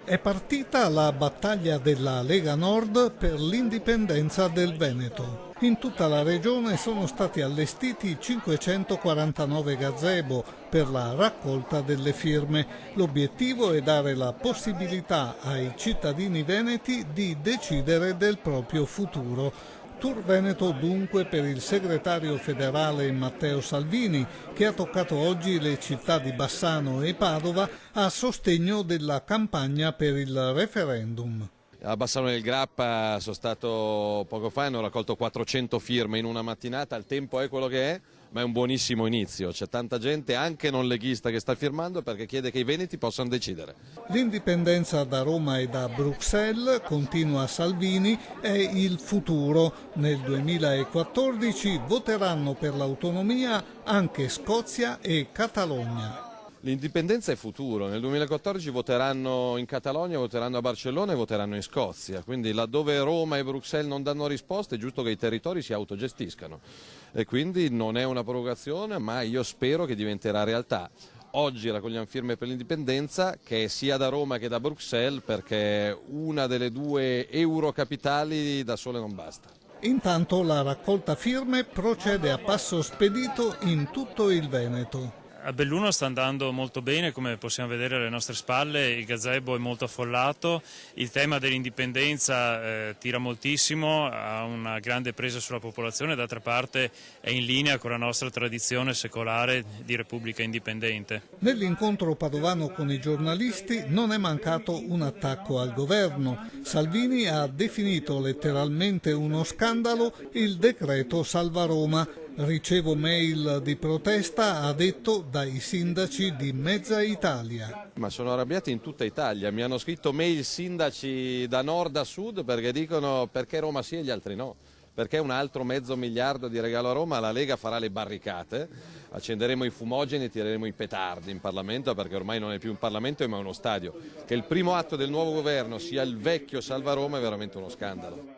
È partita la battaglia della Lega Nord per l'indipendenza del Veneto. In tutta la regione sono stati allestiti 549 gazebo per la raccolta delle firme. L'obiettivo è dare la possibilità ai cittadini veneti di decidere del proprio futuro. Tour Veneto dunque per il segretario federale Matteo Salvini, che ha toccato oggi le città di Bassano e Padova a sostegno della campagna per il referendum. A Bassano del Grappa sono stato poco fa e hanno raccolto 400 firme in una mattinata, il tempo è quello che è, ma è un buonissimo inizio, c'è tanta gente anche non leghista che sta firmando perché chiede che i veneti possano decidere. L'indipendenza da Roma e da Bruxelles, continua Salvini, è il futuro. Nel 2014 voteranno per l'autonomia anche Scozia e Catalogna. L'indipendenza è futuro, nel 2014 voteranno in Catalogna, voteranno a Barcellona e voteranno in Scozia, quindi laddove Roma e Bruxelles non danno risposte è giusto che i territori si autogestiscano e quindi non è una provocazione, ma io spero che diventerà realtà. Oggi raccogliamo firme per l'indipendenza che è sia da Roma che da Bruxelles perché una delle due eurocapitali da sole non basta. Intanto la raccolta firme procede a passo spedito in tutto il Veneto. A Belluno sta andando molto bene, come possiamo vedere alle nostre spalle, il gazebo è molto affollato, il tema dell'indipendenza tira moltissimo, ha una grande presa sulla popolazione, d'altra parte è in linea con la nostra tradizione secolare di Repubblica indipendente. Nell'incontro padovano con i giornalisti non è mancato un attacco al governo. Salvini ha definito letteralmente uno scandalo il decreto Salva Roma. Ricevo mail di protesta, ha detto, dai sindaci di mezza Italia. Ma sono arrabbiati in tutta Italia, mi hanno scritto mail sindaci da nord a sud perché dicono perché Roma sì e gli altri no. Perché un altro $500 miliardi di regalo a Roma, la Lega farà le barricate, accenderemo i fumogeni e tireremo i petardi in Parlamento perché ormai non è più un Parlamento ma uno stadio. Che il primo atto del nuovo governo sia il vecchio Salva Roma è veramente uno scandalo.